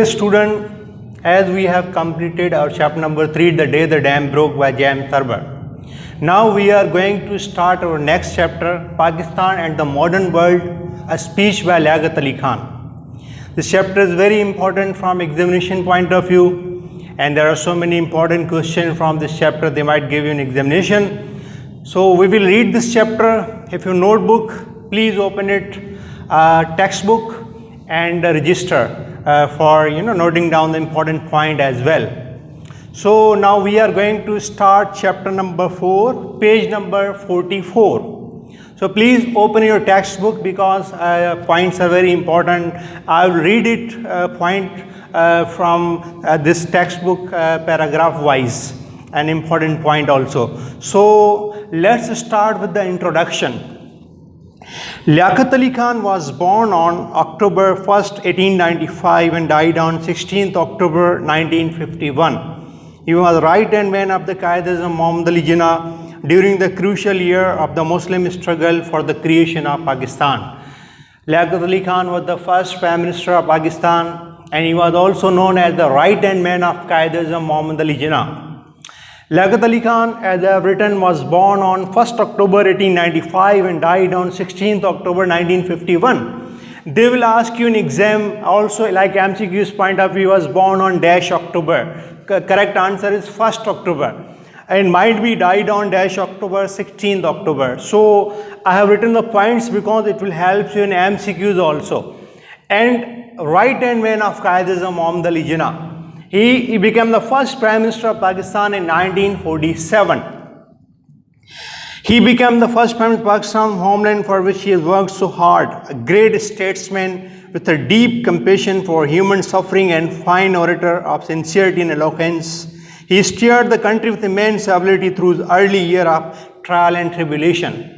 Student, as we have completed our chapter number 3, The Day the Dam Broke by James Thurber. Now we are going to start our next chapter, Pakistan and the Modern World, a speech by Liaquat Ali Khan. This chapter is very important from examination point of view, and there are so many important questions from this chapter they might give you an examination. So we will read this chapter. If your notebook, please open it, textbook, and register for noting down the important point as well. So now we are going to start chapter number 4, page number 44. So please open your textbook because points are very important. I will read it point from this textbook paragraph wise, an important point also. So let's start with the introduction. Liaquat Ali Khan was born on October 1st, 1895 and died on 16th October 1951. He was right-hand man of the Quaid-e-Azam Muhammad Ali Jinnah during the crucial year of the Muslim struggle for the creation of Pakistan. Liaquat Ali Khan was the first Prime Minister of Pakistan, and he was also known as the right-hand man of Quaid-e-Azam Muhammad Ali Jinnah. Liaquat Ali Khan, as I have written, was born on 1st October 1895 and died on 16th October 1951. They will ask you in exam also, like MCQ's point of view, was born on dash October. Correct answer is 1st October. And might be died on dash October, 16th October. So I have written the points because it will help you in MCQs also. And right-hand man of Quaid-e-Azam Muhammad Ali Jinnah. He became the first Prime Minister of Pakistan in 1947. He became the first Prime Minister of Pakistan, homeland for which he has worked so hard. A great statesman with a deep compassion for human suffering and fine orator of sincerity and eloquence. He steered the country with immense ability through the early year of trial and tribulation.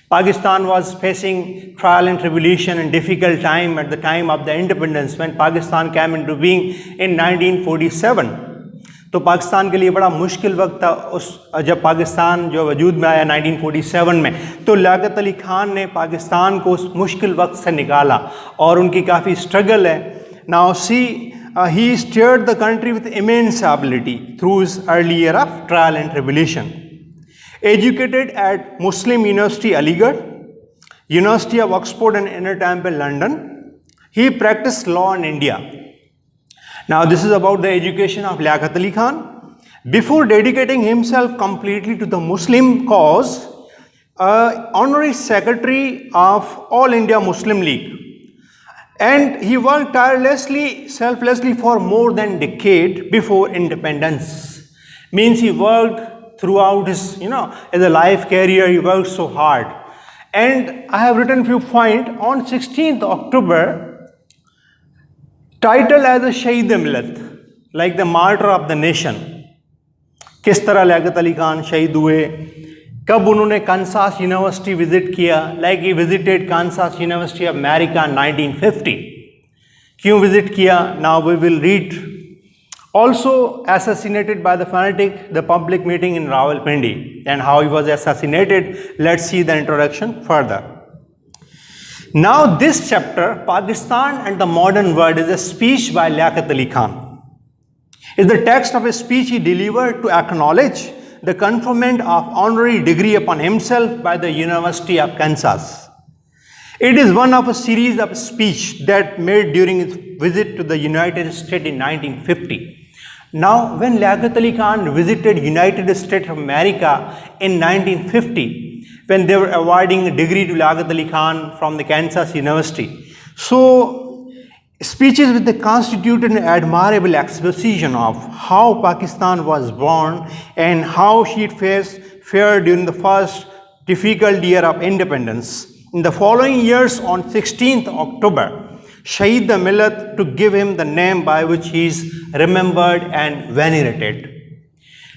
Pakistan was facing trial and tribulation and difficult time at the time of the independence when Pakistan came into being in 1947. तो पाकिस्तान के लिए बड़ा मुश्किल वक्त था उस जब पाकिस्तान जो वजूद में आया 1947 में. तो लियाकत अली खान ने पाकिस्तान को उस मुश्किल वक्त से निकाला और उनकी काफ़ी स्ट्रगल है. Now see, he steered the country with immense ability through his early year of trial and tribulation. Educated at Muslim University Aligarh, University of Oxford and Inner Temple London, he practiced law in India. Now this is about the education of Liaquat Ali Khan. Before dedicating himself completely to the Muslim cause, honorary secretary of All India Muslim League, and he worked tirelessly, selflessly for more than a decade before independence. Means he worked throughout his, as a life career, he worked so hard. And I have written few points on 16th October, titled as a Shaheed-e-Millat, like the martyr of the nation. किस तरह लियाकत अली खान शहीद हुए, कब उन्होंने Kansas university visit किया, like he visited Kansas University of America in 1950. क्यों visit किया? Now we will read. Also assassinated by the fanatic, the public meeting in Rawalpindi, and how he was assassinated. Let's see the introduction further. Now this chapter, Pakistan and the Modern World, is a speech by Liaquat Ali Khan. It's the text of a speech he delivered to acknowledge the conferment of honorary degree upon himself by the University of Kansas. It is one of a series of speeches that made during his visit to the United States in 1950. Now, when Liaquat Ali Khan visited United States of America in 1950, when they were awarding a degree to Liaquat Ali Khan from the Kansas University, so speeches with the constituted an admirable exposition of how Pakistan was born and how she fared during the first difficult year of independence. In the following years, on 16th October, Shaheed-e-Millat, to give him the name by which he is remembered and venerated.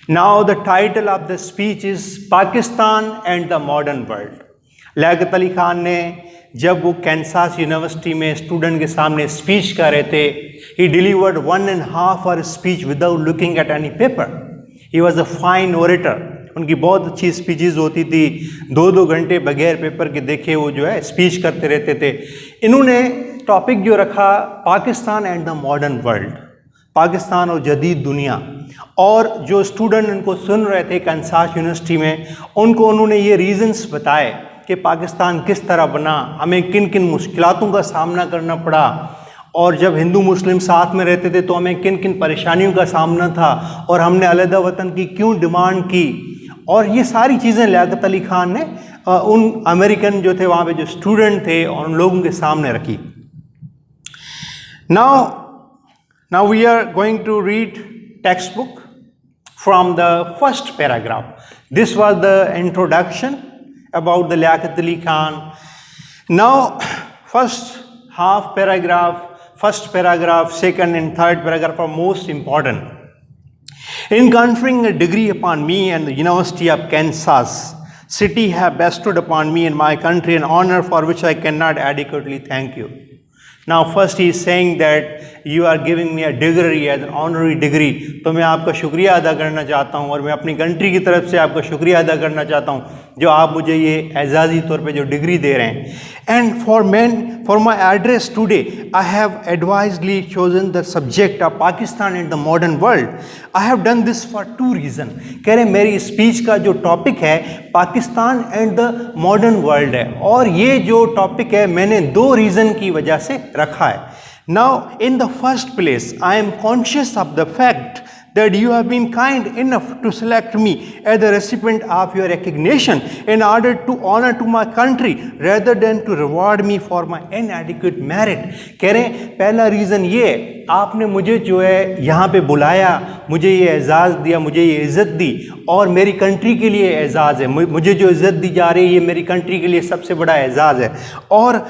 Now the title of the speech is Pakistan and the Modern World. Liaquat Ali Khan ने जब वो Kansas university में student के सामने speech कर रहे थे, he delivered 1.5 hour speech without looking at any paper. He was a fine orator. उनकी बहुत अच्छी स्पीचेस होती थी, 2-2 घंटे बगैर पेपर के देखे वो जो है स्पीच करते रहते थे. इन्होंने टॉपिक जो रखा, Pakistan and the modern world, Pakistan और जदीद दुनिया। और जो स्टूडेंट उनको सुन रहे थे कंसास यूनिवर्सिटी में, उनको उन्होंने ये रीजंस बताए कि पाकिस्तान किस तरह बना, हमें किन किन मुश्किलातों का सामना करना पड़ा, और जब हिंदू मुस्लिम साथ में रहते थे तो हमें किन किन परेशानियों का सामना था, और हमने अलहदा वतन की क्यों डिमांड की। और ये सारी चीज़ें लियाकत अली खान ने उन अमेरिकन जो थे वहाँ पे जो स्टूडेंट थे और उन लोगों के सामने रखी। Now we are going to read textbook from the first paragraph. This was the introduction about the Liaquat Ali Khan. Now first half paragraph, first paragraph, second and third paragraph are most important. In conferring a degree upon me and the University of Kansas City have bestowed upon me and my country an honor for which I cannot adequately thank you. Now first he is saying that you are giving me a degree as an honorary degree, तो मैं आपका शुक्रिया अदा करना चाहता हूँ और मैं अपनी कंट्री की तरफ से आपका शुक्रिया अदा करना चाहता हूँ जो आप मुझे ये एजाज़ी तौर पे जो डिग्री दे रहे हैं। And for my address today I have advisedly chosen the subject of Pakistan and the modern world. I have done this for 2 reason. कह रहे मेरी स्पीच का जो टॉपिक है Pakistan and the modern world है, और ये जो टॉपिक है मैंने 2 रीज़न की वजह से रखा है। Now in the first place I am conscious of the fact that you have been kind enough to select me as the recipient of your recognition in order to honor to my country rather than to reward me for my inadequate merit। कह रहे हैं पहला reason ये, आपने मुझे जो है यहाँ पे बुलाया, मुझे ये एजाज़ दिया, मुझे ये इज़्ज़त दी, और मेरी कंट्री के लिए एजाज़ है, मुझे जो इज़्ज़त दी जा रही है ये मेरी कंट्री के लिए सबसे बड़ा एजाज़ है। और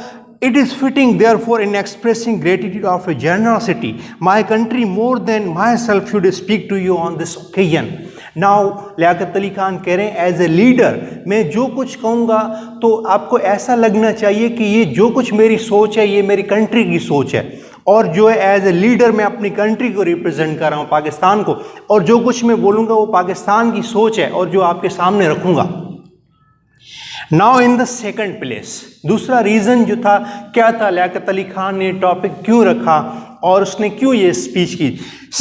it is fitting therefore in expressing gratitude of your generosity my country more than myself should speak to you on this occasion। Now Liaquat Ali Khan कह रहे हैं एज ए लीडर मैं जो कुछ कहूँगा तो आपको ऐसा लगना चाहिए कि ये जो कुछ मेरी सोच है ये मेरी कंट्री की सोच है, और जो है एज ए लीडर मैं अपनी कंट्री को रिप्रेजेंट कर रहा हूँ, पाकिस्तान को, और जो कुछ मैं बोलूँगा वो पाकिस्तान की सोच है और जो आपके सामने रखूँगा। Now in the second place, दूसरा रीज़न जो था क्या था, लियाकत अली खान ने टॉपिक क्यों रखा और उसने क्यों ये स्पीच की।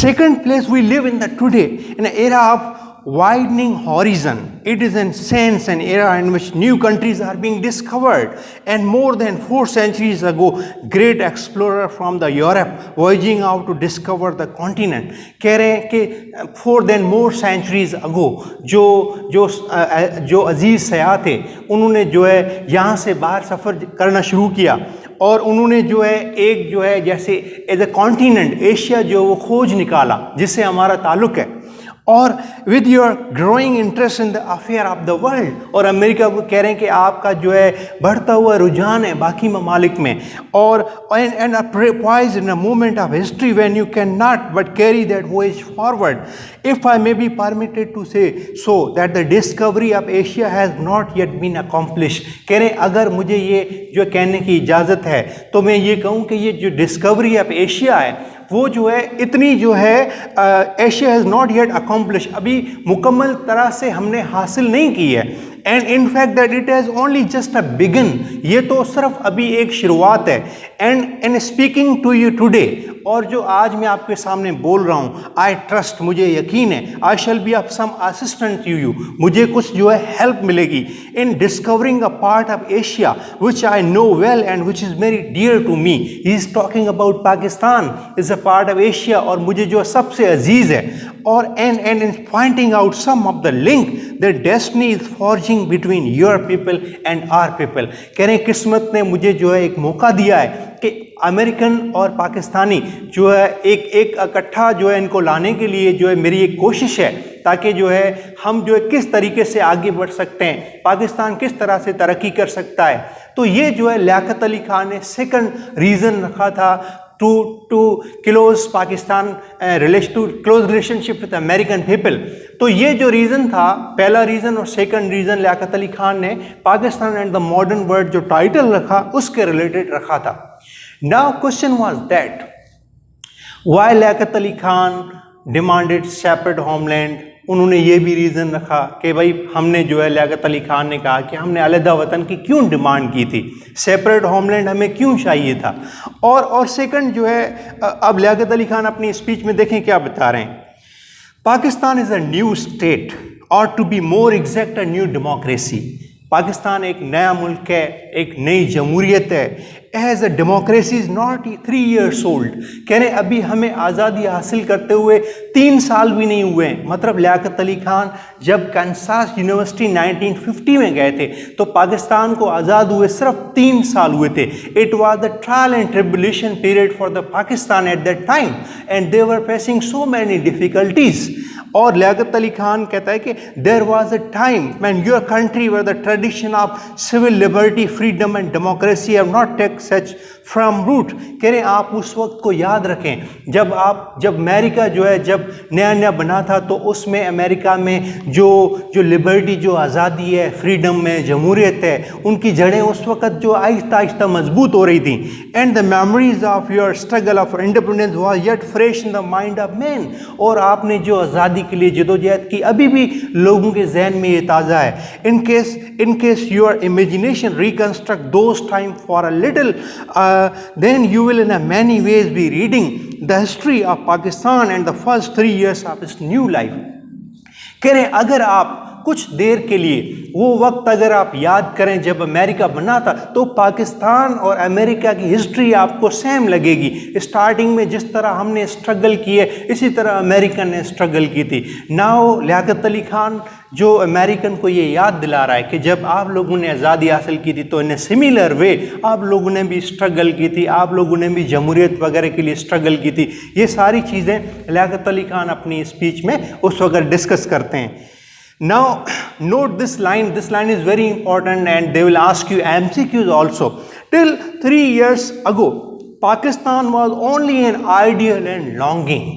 Second place, we live in the today in an era of widening horizon. It is in sense an era in which new countries are being discovered, and more than 4 centuries ago great explorer from the Europe voyaging out to discover the continent। कह रहे हैं कि 4 than more centuries ago जो अजीज़ सयाह थे उन्होंने जो है यहाँ से बाहर सफ़र करना शुरू किया, और उन्होंने जो है एक जो है जैसे एज ए कॉन्टिनेंट एशिया जो वो खोज निकाला जिससे हमारा ताल्लुक़ है। और with your growing interest in the affair of the world, और अमेरिका को कह रहे हैं कि आपका जो है बढ़ता हुआ रुझान है बाकी ममालिक में, और and poised in a moment of history when you can not but carry that voice forward. If I may be permitted to say so that the discovery of Asia has not yet been accomplish. कह रहे हैं अगर मुझे ये जो कहने की इजाज़त है तो मैं ये कहूँ कि ये जो डिस्कवरी ऑफ एशिया है वो जो है इतनी जो है Asia has not yet accomplish, अभी मुकम्मल तरह से हमने हासिल नहीं की है। And in fact that it has only just a begin, ये तो सिर्फ अभी एक शुरुआत है। And speaking to you today, और जो आज मैं आपके सामने बोल रहा हूँ, आई ट्रस्ट, मुझे यकीन है, I shall be of some assistant to you, मुझे कुछ जो है हेल्प मिलेगी in discovering a part of Asia which I know well and which is very dear to me. He is talking about Pakistan is a part of Asia, और मुझे जो सबसे अजीज़ है, और and in pointing out some of the link that destiny is forging between your people and our people. कह रहे हैं किस्मत ने मुझे जो है एक मौका दिया है कि अमेरिकन और पाकिस्तानी जो है एक इकट्ठा जो है इनको लाने के लिए जो है मेरी एक कोशिश है, ताकि जो है हम जो है किस तरीके से आगे बढ़ सकते हैं, पाकिस्तान किस तरह से तरक्की कर सकता है। तो ये जो है लियाकत अली खान ने सेकंड रीज़न रखा था to close Pakistan to close relationship with American people. तो ये जो रीज़न था, पहला रीज़न और सेकंड रीज़न लियाकत अली खान ने Pakistan and the modern world जो टाइटल रखा उसके रिलेटेड रखा था। Now question was that why Liaquat Ali Khan demanded separate homeland उन्होंने ये भी रीज़न रखा कि भाई हमने जो है लियाकत अली खान ने कहा कि हमने अलहदा वतन की क्यों डिमांड की थी, सेपरेट होमलैंड हमें क्यों चाहिए था। और सेकंड जो है, अब लियाकत अली खान अपनी स्पीच में देखें क्या बता रहे हैं। Pakistan is a new state, और to be more exact a new democracy. Pakistan एक नया मुल्क है, एक नई जमहूरियत है। As a democracy is not 3 years old। कह रहे अभी हमें आज़ादी हासिल करते हुए 3 साल भी नहीं हुए हैं। मतलब लियाकत अली खान जब कैंसास यूनिवर्सिटी 1950 में गए थे तो पाकिस्तान को आज़ाद हुए सिर्फ 3 साल हुए थे। It was the trial and tribulation period for the Pakistan at that time and they were facing so many difficulties. और लियाकत अली खान कहता है कि there was a time when your country were the tradition of civil liberty, freedom and democracy have not take such from root. कह रहे आप उस वक्त को याद रखें जब अमेरिका जो है जब नया नया बना था, तो उसमें अमेरिका में जो लिबर्टी, जो आज़ादी है, फ्रीडम है, जमहूरियत है, उनकी जड़ें उस वक्त जो आहिस्ता आहिस्ता मजबूत हो रही थी। And the memories of your struggle of independence was yet fresh in the mind of man. और आपने जो आज़ादी के लिए जदोजहद की अभी भी लोगों के जहन में ये ताज़ा है। In case your imagination reconstruct those time for a little, then you will in a many ways be reading the history of Pakistan and the first 3 years of its new life। कह रहे अगर आप कुछ देर के लिए वो वक्त अगर आप याद करें जब अमेरिका बना था, तो पाकिस्तान और अमेरिका की हिस्ट्री आपको सेम लगेगी। स्टार्टिंग में जिस तरह हमने स्ट्रगल किए इसी तरह अमेरिकन ने स्ट्रगल की थी। नाउ लियाकत अली खान जो अमेरिकन को ये याद दिला रहा है कि जब आप लोगों ने आज़ादी हासिल की थी तो इन सिमिलर वे आप लोगों ने भी स्ट्रगल की थी, आप लोगों ने भी जमहूरियत वगैरह के लिए स्ट्रगल की थी। ये सारी चीज़ें लियाकत अली खान अपनी स्पीच में उस वक्त डिस्कस करते हैं। Now note this line is very important and they will ask you MCQs also। Till 3 years ago Pakistan was only an ideal and longing।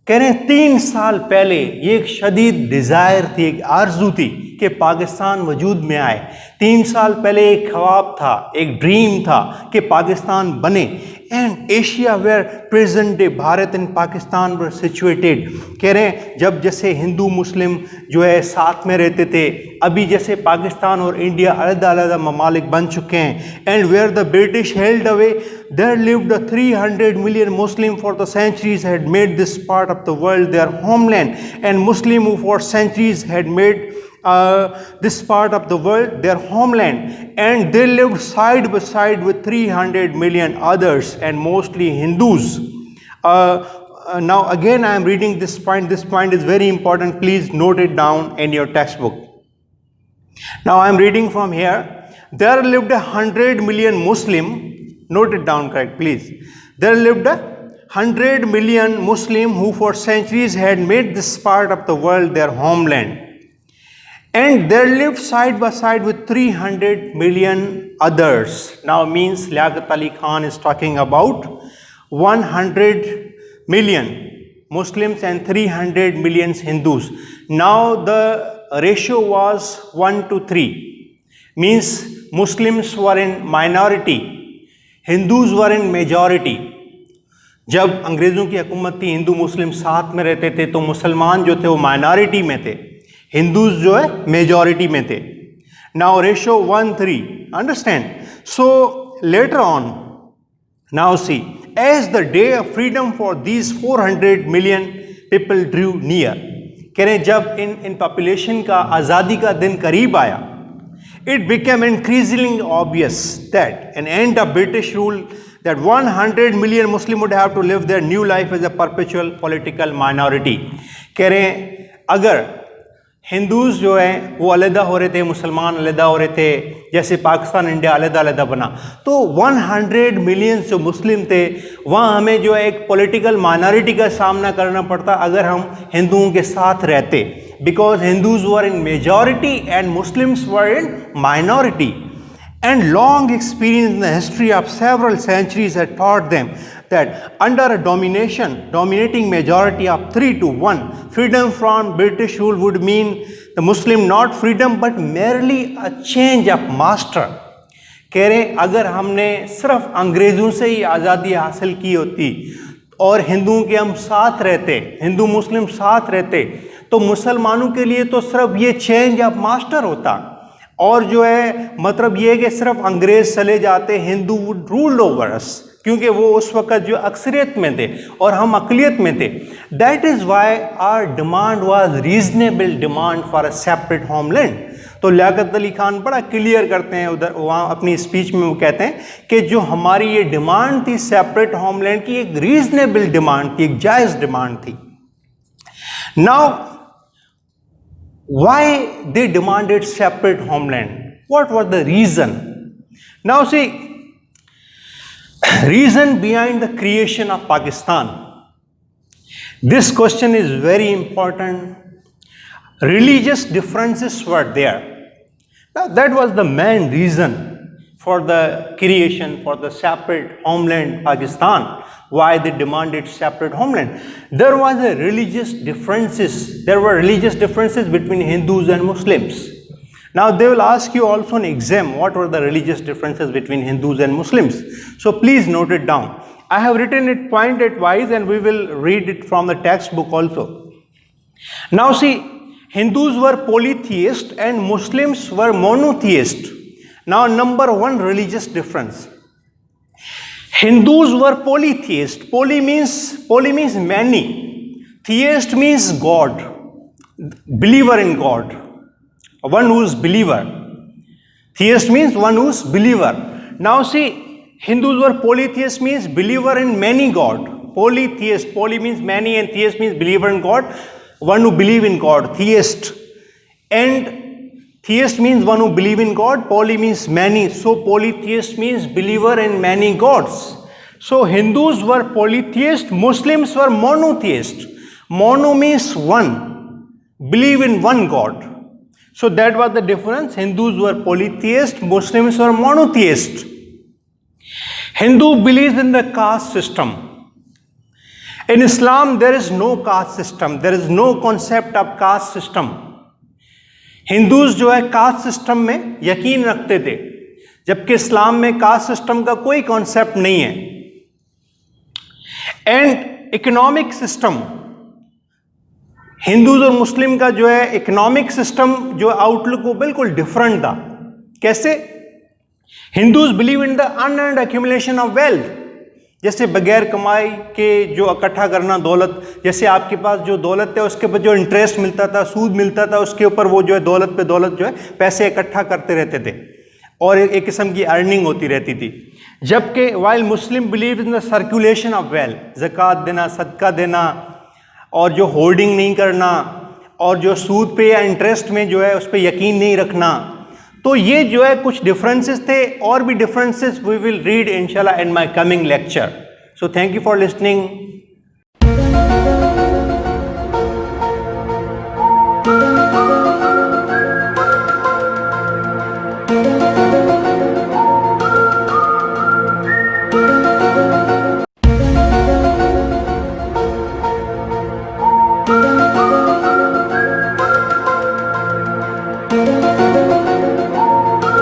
कह रहे हैं 3 साल पहले ये एक शदीद डिज़ायर थी, एक आरजू थी कि पाकिस्तान वजूद में आए। 3 साल पहले एक ख्वाब था, एक ड्रीम था कि पाकिस्तान बने। And Asia where present day Bharat and Pakistan were situated. कह रहे हैं जब जैसे हिंदू मुस्लिम जो है साथ में रहते थे, अभी जैसे पाकिस्तान और इंडिया अलग अलग ममालिक बन चुके हैं। And where the British held away there lived a 300 million Muslim for the centuries had made this part of the world their homeland, and Muslim who for centuries had made this part of the world their homeland, and they lived side by side with 300 million others and mostly Hindus। Now again I am reading this point is very important, please note it down in your textbook। Now I am reading from here, there lived 100 million Muslim, note it down correct please, there lived 100 million Muslim who for centuries had made this part of the world their homeland, and they lived side by side with 300 million others। Now means Liaquat Ali Khan is talking about 100 million Muslims and 300 million Hindus। Now the ratio was 1:3, means Muslims were in minority, Hindus were in majority। जब अंग्रेज़ों की हुकूमत थी, हिंदू मुस्लिम साथ में रहते थे, तो मुसलमान जो थे वो माइनॉरिटी में थे, हिंदूज जो है मेजॉरिटी में थे। Now ratio 1:3, understand. So later on now see as the day of freedom for these 400 million people drew near. कह रहे हैं जब इन पॉपुलेशन का आज़ादी का दिन करीब आया, it became increasingly obvious that an end of British rule, that 100 million Muslim would have to live their new life as a perpetual political minority। कह रहे हैं अगर हिंदूज़ जो हैं वो अलहदा हो रहे थे, मुसलमान अलहदा हो रहे थे, जैसे पाकिस्तान इंडिया अलहदा अलहदा बना, तो 100 मिलियन जो मुस्लिम थे वहाँ हमें जो है एक पॉलिटिकल माइनॉरिटी का सामना करना पड़ता अगर हम हिंदुओं के साथ रहते, because Hindus were in majority and Muslims were in minority। And long experience in the history of several centuries had taught them that under a dominating majority of 3-1, freedom from British rule would mean the Muslim not freedom but merely a change of master। कह रहे अगर हमने सिर्फ अंग्रेज़ों से ही आज़ादी हासिल की होती और हिंदुओं के हम साथ रहते, हिंदू मुस्लिम साथ रहते, तो मुसलमानों के लिए तो सिर्फ ये चेंज ऑफ मास्टर होता, और जो है मतलब ये कि सिर्फ अंग्रेज चले जाते, Hindu would rule over us, क्योंकि वो उस वक्त जो अक्सरियत में थे और हम अकलियत में थे। That is why our demand was reasonable demand for a separate homeland. तो लियाकत अली खान बड़ा क्लियर करते हैं उधर वहाँ अपनी स्पीच में, वो कहते हैं कि जो हमारी ये डिमांड थी सेपरेट होमलैंड की, एक रीजनेबल डिमांड थी, एक जायज़ डिमांड थी। Now why they demanded separate homeland? What was the reason? Now see, reason behind the creation of Pakistan. This question is very important. Religious differences were there. Now that was the main reason for the creation, for the separate homeland Pakistan. Why they demanded separate homeland? There was a religious differences. There were religious differences between Hindus and Muslims. Now they will ask you also in exam, what were the religious differences between Hindus and Muslims? So please note it down. I have written it pointed wise, and we will read it from the textbook also. Now see, Hindus were polytheist and Muslims were monotheist. Now number one religious difference. Hindus were polytheist. Poly means many. Theist means God, believer in God, one who is believer. Theist means one who is believer. Now see, Hindus were polytheist means believer in many God. Polytheist, poly means many and theist means believer in God, one who believe in God, theist. And theist means one who believe in God, poly means many. So polytheist means believer in many gods. So Hindus were polytheist, Muslims were monotheist. Mono means one, believe in one God. So that was the difference. Hindus were polytheist, Muslims were monotheist. Hindu believes in the caste system. In Islam there is no caste system. There is no concept of caste system. Hindus जो है caste system में यकीन रखते थे, जबकि इस्लाम में caste system का कोई कॉन्सेप्ट नहीं है। एंड इकोनॉमिक सिस्टम, हिंदूज और मुस्लिम का जो है इकोनॉमिक सिस्टम जो आउटलुक वो बिल्कुल डिफरेंट था। कैसे? Hindus believe in the unearned accumulation of wealth, जैसे बगैर कमाई के जो इकट्ठा करना दौलत, जैसे आपके पास जो दौलत है उसके ऊपर जो इंटरेस्ट मिलता था, सूद मिलता था, उसके ऊपर वो जो है दौलत पे दौलत जो है पैसे इकट्ठा करते रहते थे और एक किस्म की अर्निंग होती रहती थी। जबकि while Muslim believe in the circulation of wealth, ज़कात देना, सदका देना और जो होर्डिंग नहीं करना और जो सूद पे या इंटरेस्ट में जो है उस पर यकीन नहीं रखना। तो ये जो है कुछ डिफरेंसेस थे, और भी डिफरेंसेस वी विल रीड इंशाल्लाह in my coming lecture. So thank you for listening.